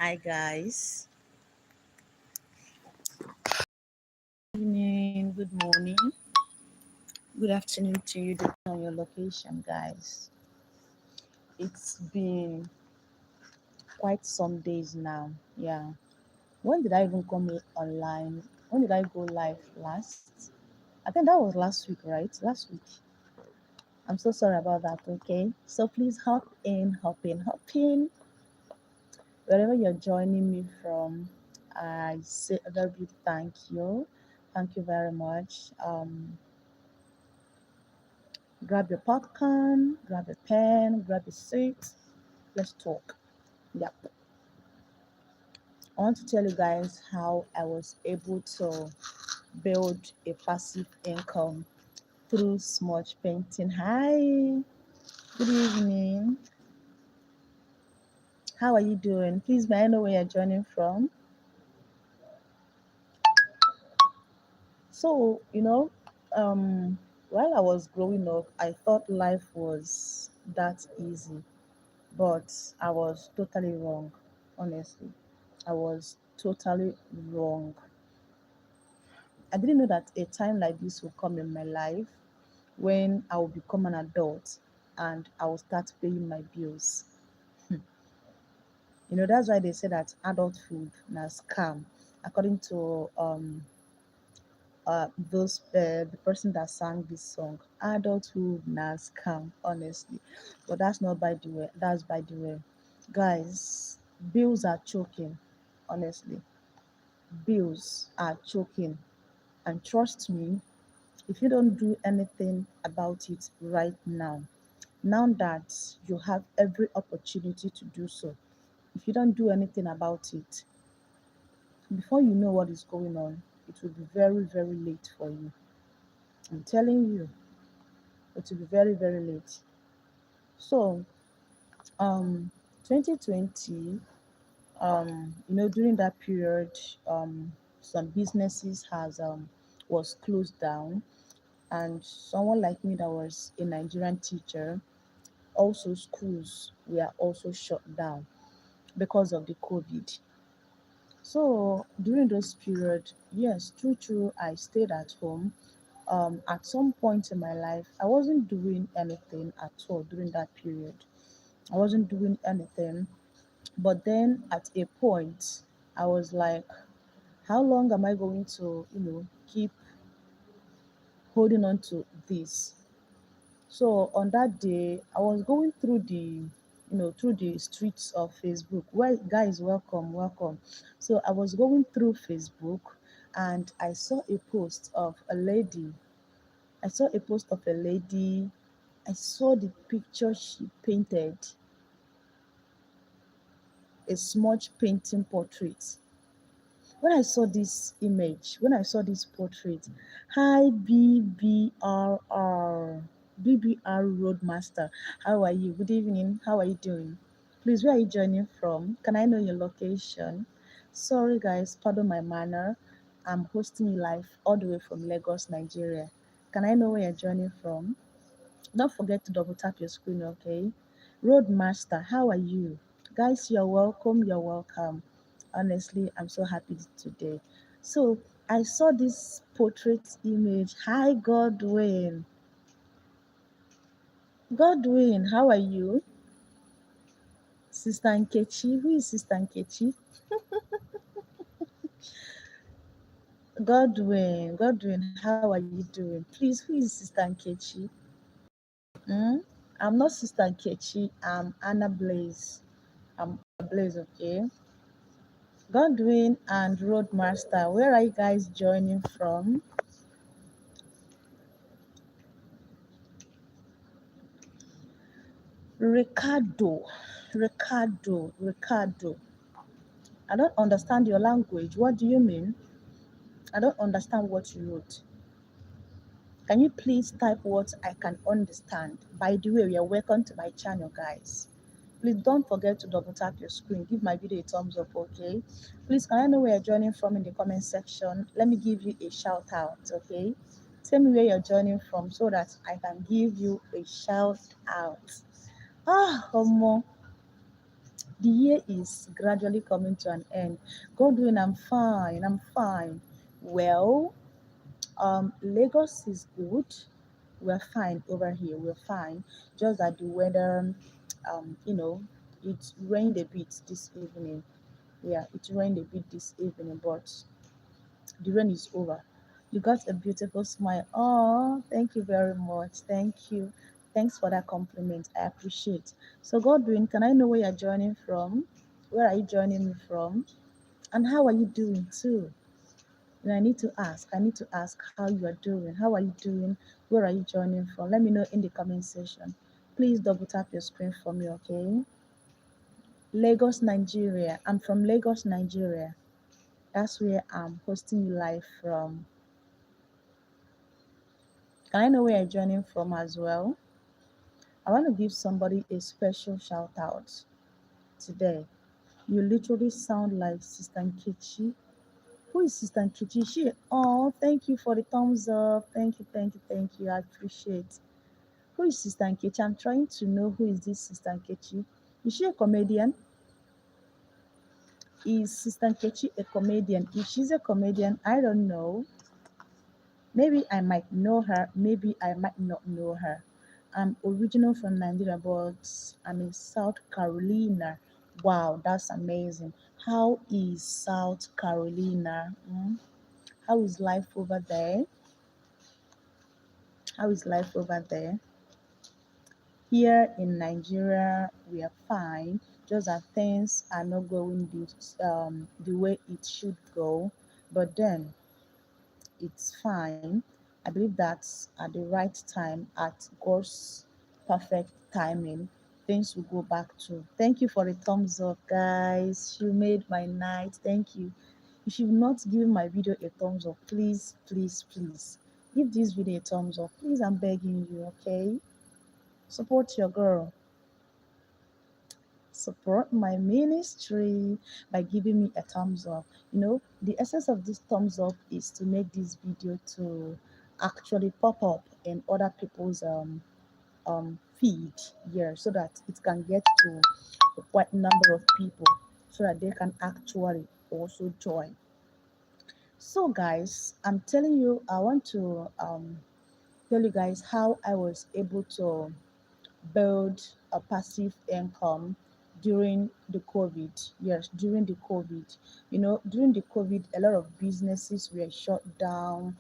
Hi guys. Good evening, good morning, good afternoon to you depending on your location, guys. It's been quite some days now. Yeah. When did I even come online? When did I go live last? I think that was last week, right? Last week. I'm so sorry about that, okay? So please hop in, hop in, hop in. Wherever you're joining me from, I say a very big thank you. Thank you very much. Grab your popcorn, grab a pen, grab a seat. Let's talk. Yep. I want to tell you guys how I was able to build a passive income through smudge painting. Hi, good evening. How are you doing? Please, may I know where you're joining from? So, while I was growing up, I thought life was that easy, but I was totally wrong, honestly. I was totally wrong. I didn't know that a time like this will come in my life when I will become an adult and I will start paying my bills. That's why they say that adulthood na scam. According to the person that sang this song, adulthood na scam, honestly. But that's not by the way. That's by the way, guys. Bills are choking, honestly. Bills are choking, and trust me, if you don't do anything about it right now that you have every opportunity to do so, if you don't do anything about it, before you know what is going on, it will be very, very late for you. I'm telling you, it will be very, very late. So, um, 2020, during that period, some businesses has was closed down, and someone like me that was a Nigerian teacher, also schools were also shut down because of the COVID. So during those period, yes, true, I stayed at home. At some point in my life, I wasn't doing anything at all during that period. I wasn't doing anything. But then at a point, I was like, how long am I going to, keep holding on to this? So on that day, I was going through the streets of Facebook. Well, guys, welcome, welcome. So I was going through Facebook and I saw a post of a lady. I saw a post of a lady. I saw the picture she painted, a smudge painting portrait. When I saw this portrait, hi BBR Roadmaster, how are you? Good evening, how are you doing? Please, where are you joining from? Can I know your location? Sorry, guys, pardon my manner. I'm hosting you live all the way from Lagos, Nigeria. Can I know where you're joining from? Don't forget to double tap your screen, okay? Roadmaster, how are you? Guys, you're welcome. You're welcome. Honestly, I'm so happy today. So, I saw this portrait image. Hi, Godwin. Godwin, how are you? Sister Nkechi. Who is Sister Nkechi? Godwin, how are you doing? Please, who is Sister Nkechi? Hmm? I'm not Sister Nkechi. I'm Anna Blaze. I'm Anna Blaze, okay? Godwin and Roadmaster, where are you guys joining from? Ricardo, Ricardo. I don't understand your language. What do you mean? I don't understand what you wrote. Can you please type what I can understand? By the way, you're welcome to my channel, guys. Please don't forget to double tap your screen. Give my video a thumbs up, okay? Please, can I know where you're joining from in the comment section? Let me give you a shout out, okay? Tell me where you're joining from so that I can give you a shout out. Ah, Homo. The year is gradually coming to an end. Godwin, I'm fine. I'm fine. Well, Lagos is good. We're fine over here. We're fine. Just that the weather, you know, it rained a bit this evening. Yeah, it rained a bit this evening, but the rain is over. You got a beautiful smile. Oh, thank you very much. Thank you. Thanks for that compliment. I appreciate. So, Godwin, can I know where you're joining from? Where are you joining me from? And how are you doing too? And I need to ask. I need to ask how you are doing. How are you doing? Where are you joining from? Let me know in the comment section. Please double tap your screen for me, okay? Lagos, Nigeria. I'm from Lagos, Nigeria. That's where I'm hosting you live from. Can I know where you're joining from as well? I want to give somebody a special shout out today. You literally sound like Sister Nkechi. Who is Sister Nkechi? She, oh, thank you for the thumbs up. Thank you, thank you, thank you. I appreciate. Who is Sister Nkechi? I'm trying to know who is this Sister Nkechi. Is she a comedian? Is Sister Nkechi a comedian? If she's a comedian, I don't know. Maybe I might know her, maybe I might not know her. I'm original from Nigeria, but I'm in South Carolina. Wow, that's amazing. How is South Carolina? How is life over there? How is life over there? Here in Nigeria, we are fine. Just that things are not going the way it should go. But then it's fine. I believe that's at the right time, at God's perfect timing, things will go back to. Thank you for the thumbs up, guys. You made my night. Thank you. If you've not given my video a thumbs up, please, please, please give this video a thumbs up. Please, I'm begging you, okay? Support your girl. Support my ministry by giving me a thumbs up. The essence of this thumbs up is to make this video to actually pop up in other people's feed here, so that it can get to a quite number of people, so that they can actually also join. So guys, I'm telling you, I want to tell you guys how I was able to build a passive income during the COVID. Yes, during the COVID. During the COVID, a lot of businesses were shut down.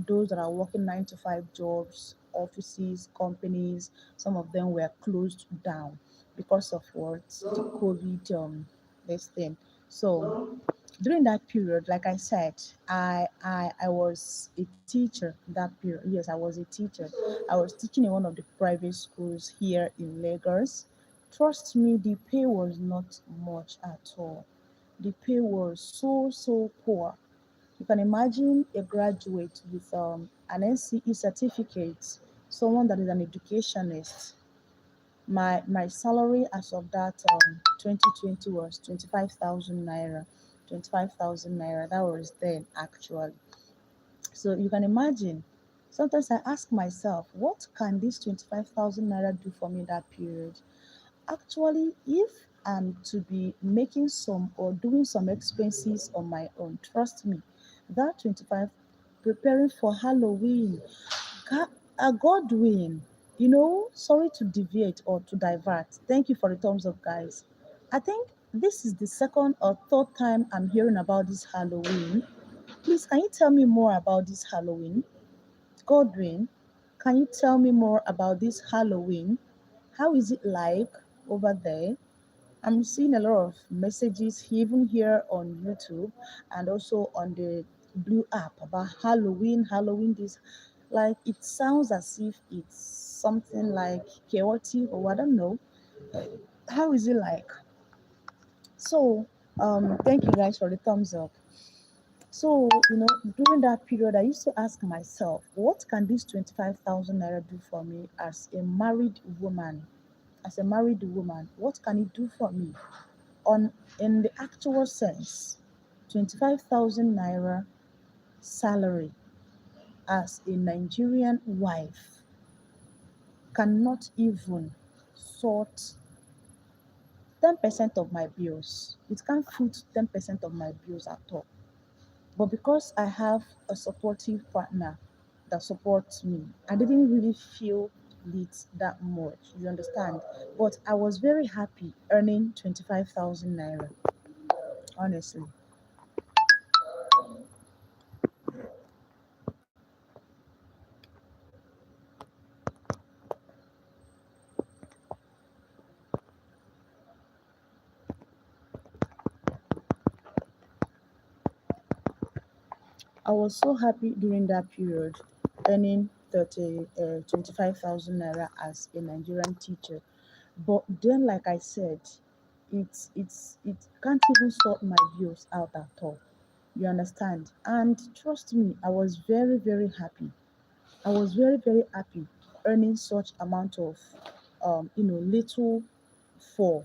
Those that are working 9 to 5 jobs, offices, companies, some of them were closed down because of what the COVID this thing. So during that period, like I said, I was a teacher that period. Yes, I was a teacher. I was teaching in one of the private schools here in Lagos. Trust me, the pay was not much at all. The pay was so poor. You can imagine a graduate with an NCE certificate, someone that is an educationist. My salary as of that 2020 was 25,000 naira. 25,000 naira. That was then actually. So you can imagine. Sometimes I ask myself, what can this 25,000 naira do for me that period? Actually, if I'm to be making some or doing some expenses on my own, trust me, that 25, preparing for Halloween, Godwin, sorry to deviate or to divert. Thank you for the thumbs up, guys. I think this is the second or third time I'm hearing about this Halloween. Please, can you tell me more about this Halloween? Godwin, can you tell me more about this Halloween? How is it like over there? I'm seeing a lot of messages even here on YouTube and also on the Blue app about Halloween, Halloween this. Like it sounds as if it's something like chaotic or I don't know. How is it like? So, thank you guys for the thumbs up. So, during that period, I used to ask myself, what can this 25,000 naira do for me as a married woman? As a married woman, what can it do for me? In the actual sense, 25,000 naira salary as a Nigerian wife cannot even sort 10% of my bills. It can't foot 10% of my bills at all. But because I have a supportive partner that supports me, I didn't really feel it that much. You understand? But I was very happy earning 25,000 naira, honestly. I was so happy during that period, earning 25,000 naira as a Nigerian teacher. But then, like I said, it can't even sort my bills out at all. You understand? And trust me, I was very, very happy. I was very, very happy earning such amount of, little for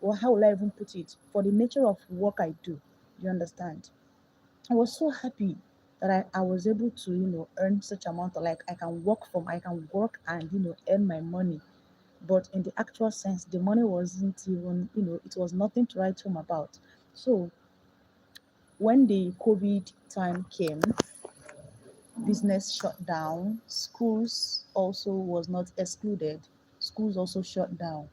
or how will I even put it, for the nature of work I do. You understand? I was so happy that I was able to, earn such amount of, like, I can work and, earn my money. But in the actual sense, the money wasn't even, it was nothing to write home about. So when the COVID time came, business shut down, schools also was not excluded. Schools also shut down.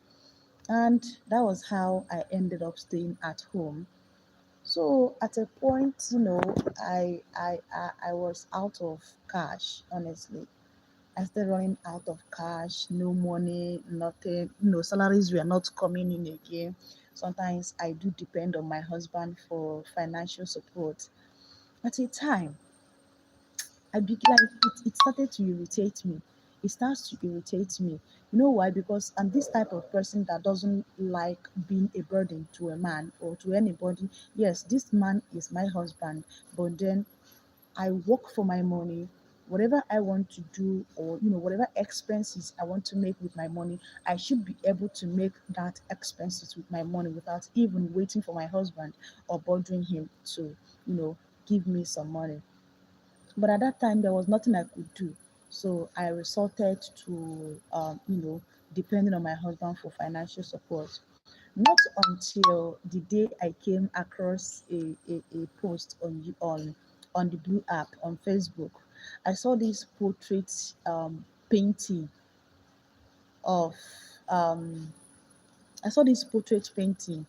And that was how I ended up staying at home. So at a point, I was out of cash, honestly. I started running out of cash, no money, nothing, salaries were not coming in again. Sometimes I do depend on my husband for financial support. At a time, it started to irritate me. It starts to irritate me. You know why? Because I'm this type of person that doesn't like being a burden to a man or to anybody. Yes, this man is my husband, but then I work for my money. Whatever I want to do, or whatever expenses I want to make with my money, I should be able to make that expenses with my money without even waiting for my husband or bothering him to, you know, give me some money. But at that time, there was nothing I could do. So I resorted to, depending on my husband for financial support. Not until the day I came across a post on the Blue app on Facebook, I saw this portrait painting of um, I saw this portrait painting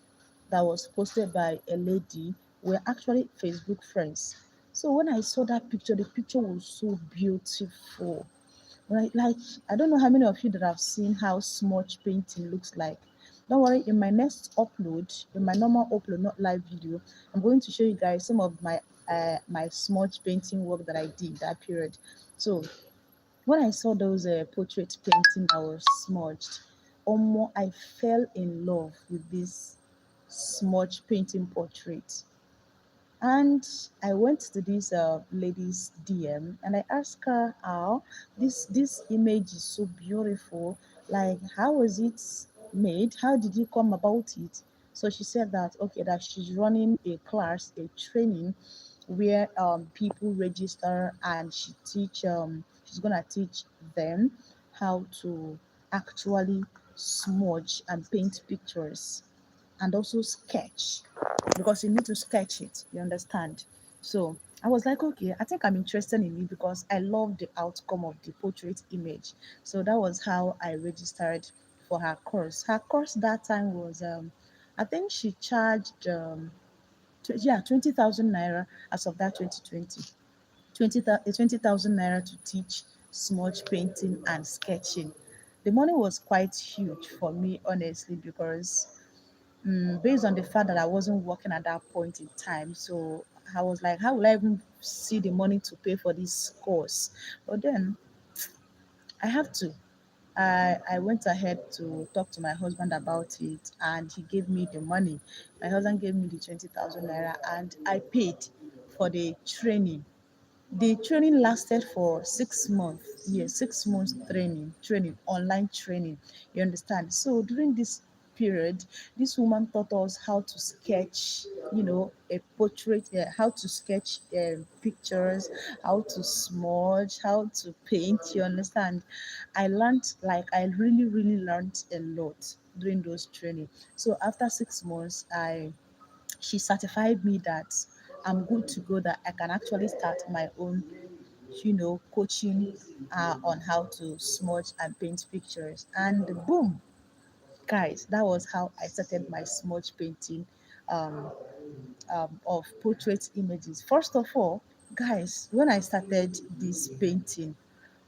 that was posted by a lady. We're actually Facebook friends. So when I saw that picture, the picture was so beautiful. Right? Like, I don't know how many of you that have seen how smudge painting looks like. Don't worry, in my next upload, in my normal upload, not live video, I'm going to show you guys some of my smudge painting work that I did that period. So when I saw those portrait painting that was smudged, I fell in love with this smudge painting portrait. And I went to this lady's DM and I asked her how this image is so beautiful. Like, how was it made? How did you come about it? So she said that okay, that she's running a class, a training where people register and she's gonna teach them how to actually smudge and paint pictures and also sketch, because you need to sketch it, you understand? So I was like, okay, I think I'm interested in it because I love the outcome of the portrait image. So that was how I registered for her course. Her course that time was I think she charged 20,000 naira as of that 2020. 20,000 naira to teach smudge painting and sketching. The money was quite huge for me, honestly, because based on the fact that I wasn't working at that point in time. So I was like, how will I even see the money to pay for this course? But then I have to. I went ahead to talk to my husband about it and he gave me the money. My husband gave me the 20,000 naira and I paid for the training. The training lasted for 6 months. Yes, 6 months training, online training. You understand? So during this period, this woman taught us how to sketch, a portrait, how to sketch pictures, how to smudge, how to paint. You understand? I learned, like, I really, really learned a lot. during those training. So after 6 months, I she certified me that I'm good to go, that I can actually start my own, coaching on how to smudge and paint pictures. And boom, guys, that was how I started my smudge painting um, of portrait images. First of all, guys, when I started this painting,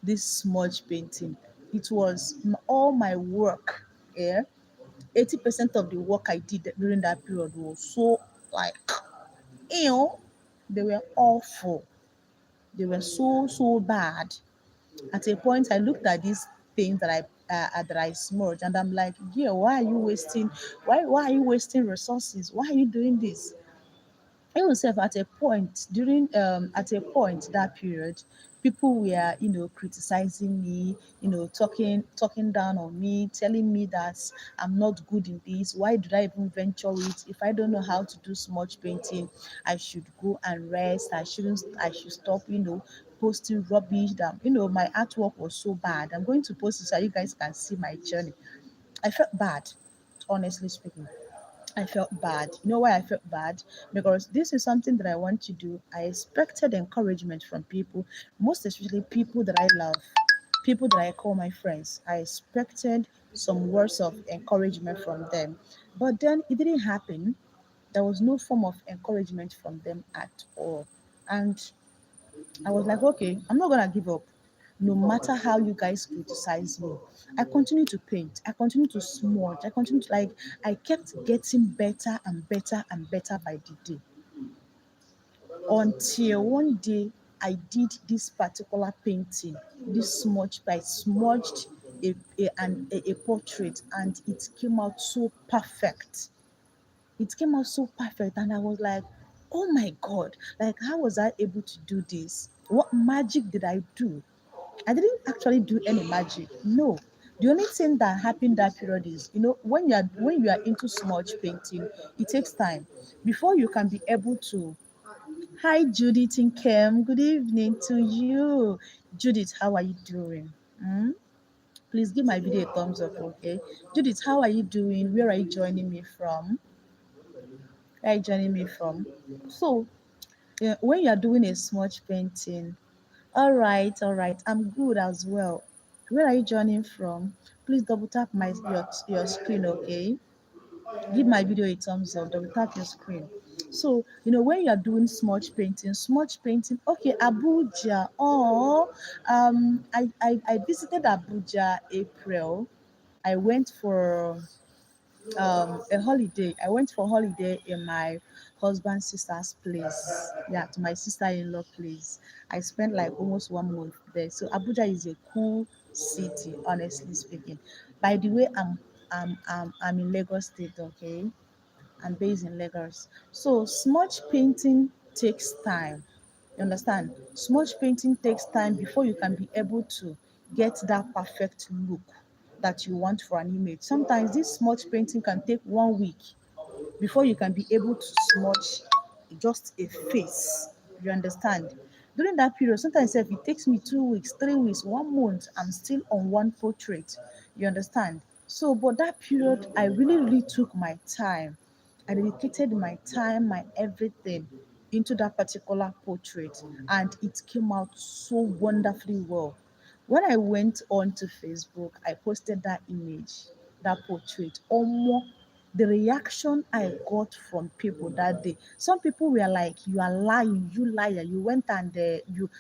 this smudge painting, it was all my work. Yeah, 80% of the work I did during that period was so like, you know, they were awful. They were so bad. At a point, I looked at these things that I smudged, and I'm like, yeah, why are you wasting? Why are you wasting resources? Why are you doing this? Even self at a point that period, people were criticizing me, talking down on me, telling me that I'm not good in this. Why did I even venture it? If I don't know how to do smudge painting, I should go and rest. I should stop, posting rubbish. That my artwork was so bad. I'm going to post it so you guys can see my journey. I felt bad, honestly speaking. I felt bad. You know why I felt bad? Because this is something that I want to do. I expected encouragement from people, most especially people that I love, people that I call my friends. I expected some words of encouragement from them. But then it didn't happen. There was no form of encouragement from them at all. And I was like, okay, I'm not gonna give up. No matter how you guys criticize me, I continue to paint. I continue to smudge. I continue to like. I kept getting better and better and better by the day. Until one day, I did this particular painting. This smudge. I smudged a portrait, and it came out so perfect. It came out so perfect, and I was like, oh my god, like how was I able to do this? What magic did I do? I didn't actually do any magic. No. The only thing that happened that period is, when you are into smudge painting, it takes time before you can be able to. Hi, Judith and Kim. Good evening to you, Judith. How are you doing? Hmm? Please give my video a thumbs up, okay? Judith, how are you doing? Where are you joining me from? Where are you joining me from? So, yeah, when you are doing a smudge painting, all right, I'm good as well. Where are you joining from? Please double tap your screen, okay? Give my video a thumbs up, double tap your screen. So, when you are doing smudge painting, okay, Abuja. Oh, I visited Abuja April. I went for a holiday. I went for holiday in my husband's sister's place. Yeah, to my sister-in-law place. I spent like almost 1 month there. So Abuja is a cool city, honestly speaking. By the way, I'm in Lagos State, okay? I'm based in Lagos. So smudge painting takes time. You understand? Smudge painting takes time before you can be able to get that perfect look that you want for an image. Sometimes this smudge painting can take 1 week before you can be able to smudge just a face. You understand? During that period, sometimes if it takes me 2 weeks, 3 weeks, 1 month, I'm still on one portrait. You understand? So, but that period, I really took my time. I dedicated my time, my everything into that particular portrait, and it came out so wonderfully well. When I went on to Facebook, I posted that image, that portrait. Almost the reaction I got from people that day. Some people were like, "You are lying, you liar! You went and you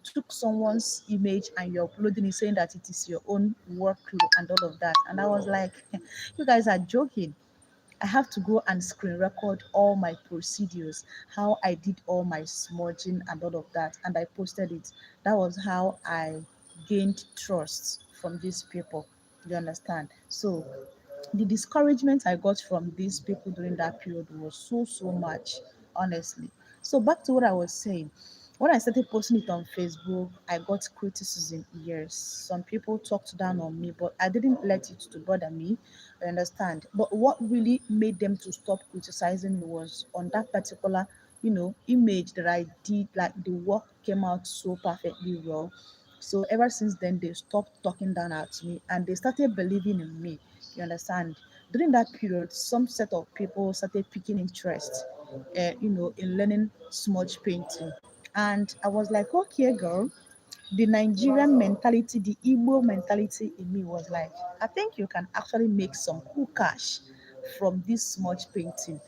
took someone's image and you're uploading it, saying that it is your own work and all of that." And I was like, "You guys are joking." I have to go and screen record all my procedures, how I did all my smudging and all of that, and I posted it. That was how I gained trust from these people. You understand? So the discouragement I got from these people during that period was so much, honestly. So back to what I was saying. When I started posting it on Facebook, I got criticism. Yes, some people talked down on me, but I didn't let it to bother me. I understand. But what really made them to stop criticizing me was on that particular, image that I did. Like the work came out so perfectly well. So ever since then, they stopped talking down at me and they started believing in me. You understand? During that period, some set of people started picking interest, in learning smudge painting. And I was like, okay, girl, the Nigerian mentality, the Igbo mentality in me was like, I think you can actually make some cool cash from this smudge painting.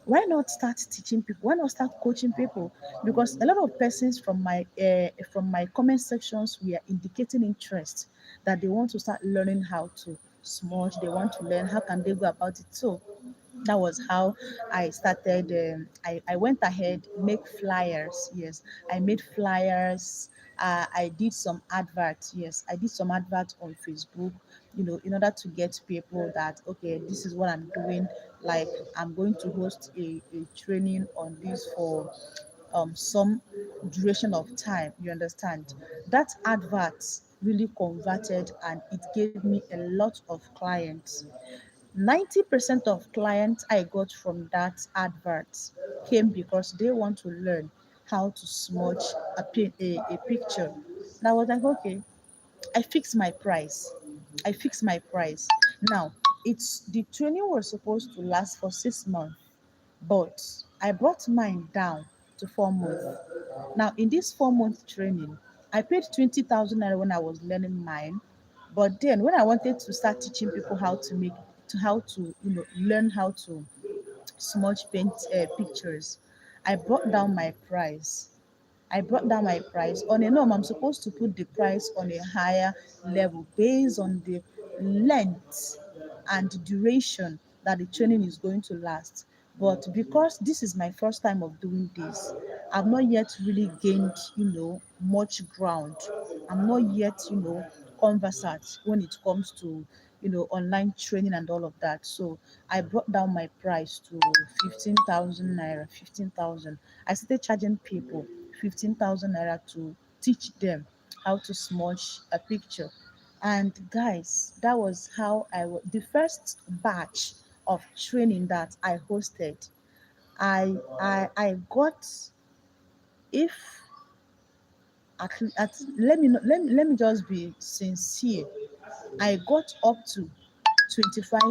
Why not start teaching people? Why not start coaching people? Because a lot of persons from my comment sections were indicating interest that they want to start learning how to smudge. They want to learn how can they go about it. So that was how I started. I went ahead, make flyers. Yes, I made flyers. I did some adverts. Yes, I did some adverts on Facebook, in order to get people that, okay, this is what I'm doing. Like, I'm going to host a training on this for some duration of time. You understand? That advert really converted and it gave me a lot of clients. 90% of clients I got from that advert came because they want to learn how to smudge a picture. And I was like, okay, I fixed my price. I fixed my price. Now, the training was supposed to last for 6 months, but I brought mine down to 4 months. Now, in this 4 month training, I paid 20,000 naira when I was learning mine. But then, when I wanted to start teaching people how to, learn how to smudge paint pictures, I brought down my price. I brought down my price. On a norm, I'm supposed to put the price on a higher level based on the length and duration that the training is going to last. But because this is my first time of doing this, I've not yet really gained, much ground. I'm not yet, conversant when it comes to, online training and all of that. So I brought down my price to 15,000 naira, 15,000. I started charging people 15,000 naira to teach them how to smudge a picture. And guys, that was how the first batch of training that I hosted. I got, if let me just be sincere. I got up to 25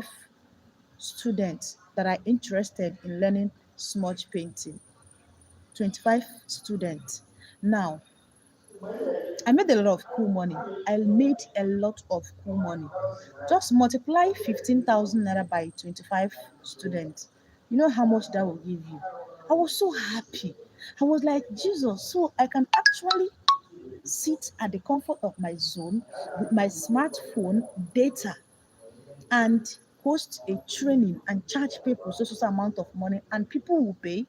students that are interested in learning smudge painting. 25 students. Now, I made a lot of cool money. I made a lot of cool money. Just multiply 15,000 naira by 25 students. You know how much that will give you? I was so happy. I was like, Jesus, so I can actually sit at the comfort of my zone with my smartphone data and host a training and charge people so amount of money and people will pay.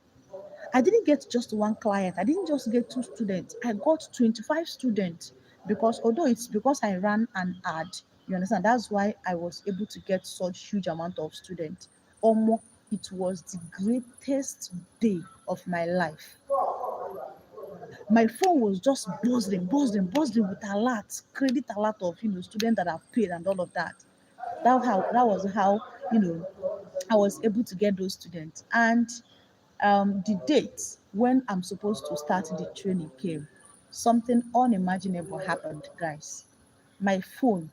I didn't get just one client. I didn't just get two students. I got 25 students because although it's because I ran an ad, you understand, that's why I was able to get such huge amount of students. Almost, it was the greatest day of my life. My phone was just buzzing with credit alert of students that have paid and all of that. That was how you know I was able to get those students. And the date when I'm supposed to start the training came. Something unimaginable happened, guys. My phone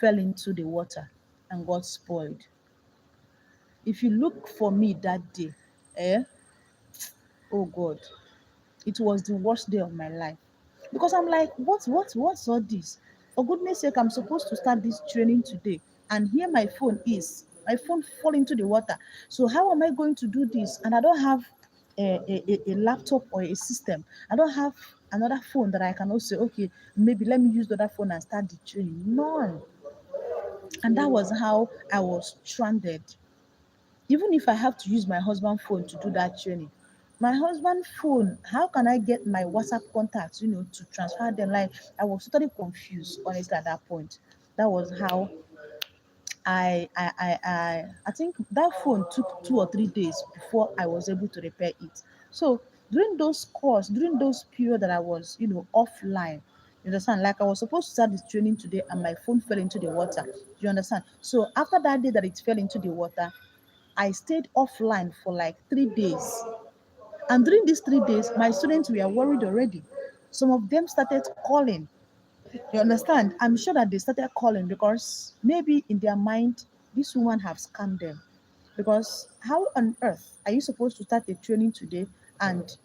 fell into the water and got spoiled. If you look for me that day, eh, oh God, it was the worst day of my life. Because I'm like, what's all this? For goodness sake, I'm supposed to start this training today. And here my phone is. My phone fall into the water. So how am I going to do this? And I don't have a laptop or a system. I don't have another phone that I can also say, okay, maybe let me use the other phone and start the training. None. And that was how I was stranded. Even if I have to use my husband phone to do that training, my husband phone, how can I get my WhatsApp contacts, to transfer them? Like, I was totally confused, honestly, at that point. That was how I think that phone took 2 or 3 days before I was able to repair it. So during those period that I was, offline, you understand? Like, I was supposed to start this training today and my phone fell into the water. You understand? So after that day that it fell into the water, I stayed offline for like 3 days. And during these 3 days, my students were worried already. Some of them started calling. You understand? I'm sure that they started calling because maybe in their mind, this woman have scammed them. Because how on earth are you supposed to start a training today and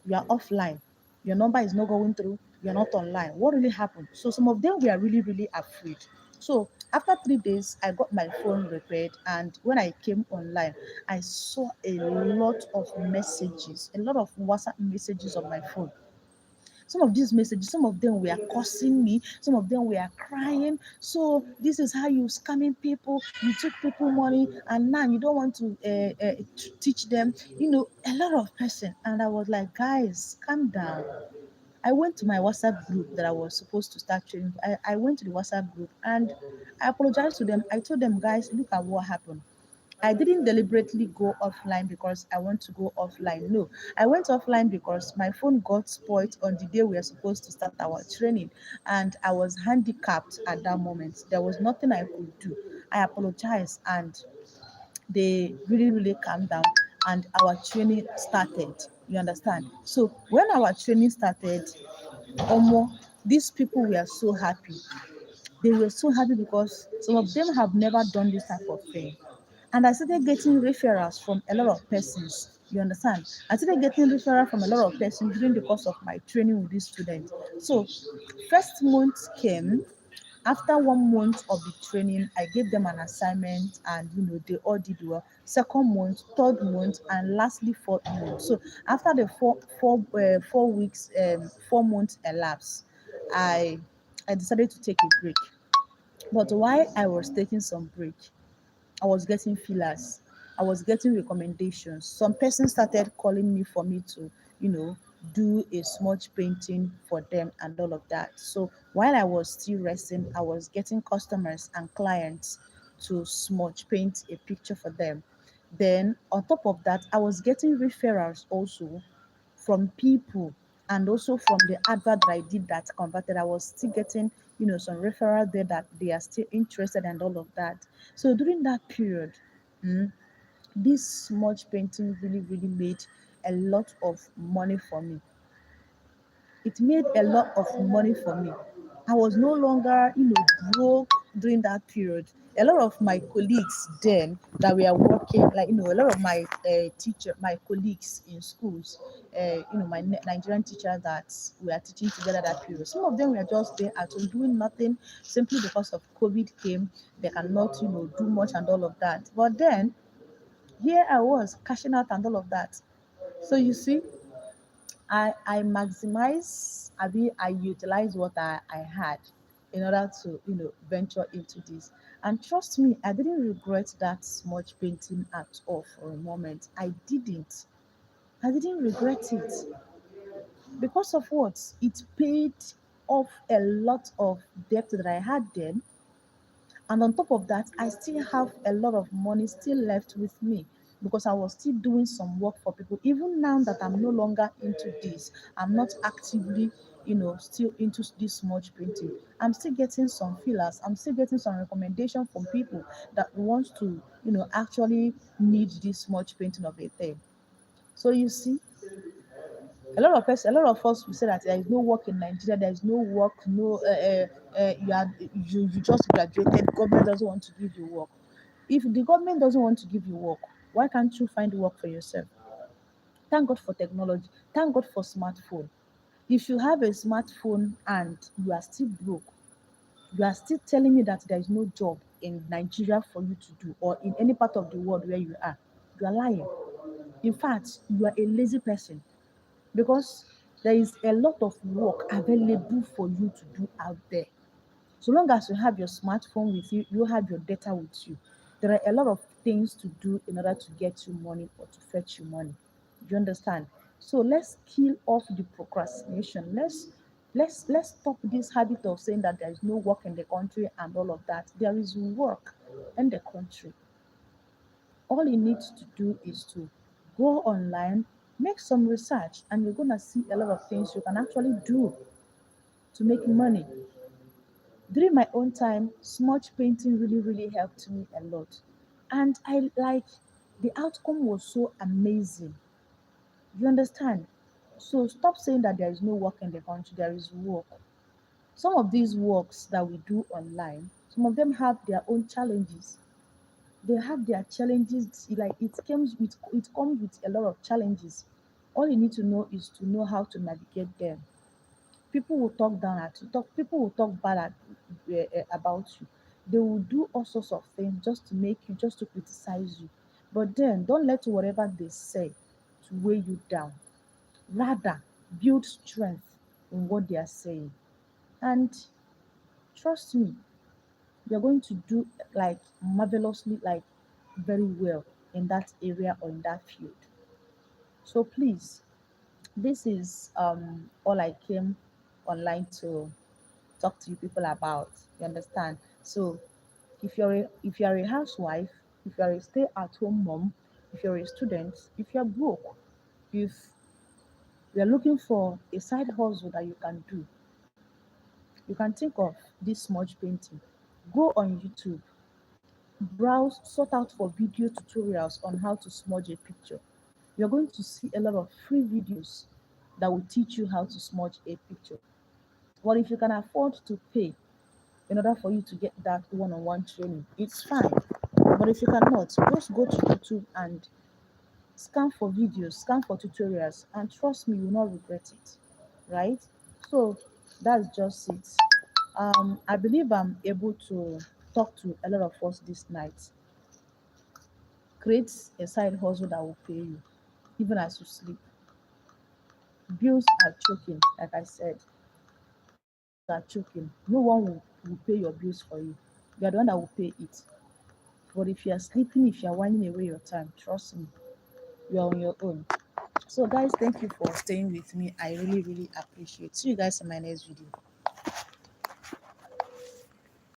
you are offline? Your number is not going through, you're not online. What really happened? So some of them were really, really afraid. So after 3 days, I got my phone repaired, and when I came online, I saw a lot of messages, a lot of WhatsApp messages on my phone. Some of these messages, some of them were cursing me, some of them were crying. So this is how you scamming people. You took people money, and now you don't want to teach them. A lot of person. And I was like, guys, calm down. I went to my WhatsApp group that I was supposed to start training. I went to the WhatsApp group and I apologized to them. I told them, guys, look at what happened. I didn't deliberately go offline because I want to go offline. No, I went offline because my phone got spoiled on the day we were supposed to start our training, and I was handicapped at that moment. There was nothing I could do. I apologized, and they really, really calmed down, and our training started. You understand? So when our training started, Omo, these people were so happy. They were so happy because some of them have never done this type of thing. And I started getting referrals from a lot of persons. You understand? I started getting referral from a lot of persons during the course of my training with these students. So first month came. After 1 month of the training, I gave them an assignment, and they all did well. Second month, third month, and lastly fourth month. So after the 4 weeks, 4 months elapsed, I I decided to take a break. But while I was taking some break, I was getting feelers. I was getting recommendations. Some person started calling me for me to, you know, do a smudge painting for them and all of that. So while I was still resting, I was getting customers and clients to smudge paint a picture for them. Then on top of that, I was getting referrals also from people, and also from the advert that I did that converted. I was still getting, some referral there that they are still interested and all of that. So during that period, mm, this smudge painting really, really made a lot of money for me. It made a lot of money for me. I was no longer, broke during that period. A lot of my colleagues then that we are working, like, a lot of my my colleagues in schools, my Nigerian teachers that we are teaching together that period. Some of them were just there at home doing nothing simply because of COVID came. They cannot, do much and all of that. But then here I was cashing out and all of that. So you see, I maximize, I utilize what I had in order to, venture into this. And trust me, I didn't regret that smudge painting at all for a moment. I didn't. I didn't regret it because of what? It paid off a lot of debt that I had then, and on top of that, I still have a lot of money still left with me because I was still doing some work for people. Even now that I'm no longer into this, I'm not actively, still into this smudge painting. I'm still getting some feelers. I'm still getting some recommendation from people that wants to, actually need this smudge painting of a thing. So you see, a lot of us will say that there is no work in Nigeria, there is no work, no, you just graduated, government doesn't want to give you work. If the government doesn't want to give you work, why can't you find work for yourself? Thank God for technology. Thank God for smartphone. If you have a smartphone and you are still broke, you are still telling me that there is no job in Nigeria for you to do, or in any part of the world where you are, you are lying. In fact, you are a lazy person, because there is a lot of work available for you to do out there. So long as you have your smartphone with you, you have your data with you. There are a lot of things to do in order to get you money or to fetch you money. Do you understand? So let's kill off the procrastination. Let's stop this habit of saying that there is no work in the country and all of that. There is work in the country. All you need to do is to go online, make some research, and you're gonna see a lot of things you can actually do to make money. During my own time, smudge painting really, really helped me a lot. And I like, the outcome was so amazing. You understand? So stop saying that there is no work in the country, there is work. Some of these works that we do online, some of them have their own challenges. they have their challenges. Like it comes with a lot of challenges. All you need to know is to know how to navigate them. People will talk down at you, people will talk bad about you. They will do all sorts of things just to make you, just to criticize you. But then don't let whatever they say to weigh you down. Rather, build strength in what they are saying. And trust me, you're going to do like marvelously, like very well in that area or in that field. So please, this is all I came online to talk to you people about. You understand? So if you're a housewife, if you're a stay-at-home mom, if you're a student, if you're broke, if you're looking for a side hustle that you can do, you can think of this smudge painting. Go on YouTube, browse, sort out for video tutorials on how to smudge a picture. You're going to see a lot of free videos that will teach you how to smudge a picture. Well, if you can afford to pay in order for you to get that one-on-one training, it's fine. But if you cannot, just go to YouTube and scan for videos, scan for tutorials, and trust me, you will not regret it. Right? So that's just it. I believe I'm able to talk to a lot of us this night. Create a side hustle that will pay you, even as you sleep. Bills are choking, like I said. Bills are choking. No one will pay your bills for you. You are the one that will pay it. But if you are sleeping, if you are winding away your time, trust me, you are on your own. So, guys, thank you for staying with me. I really, really appreciate. See you guys in my next video.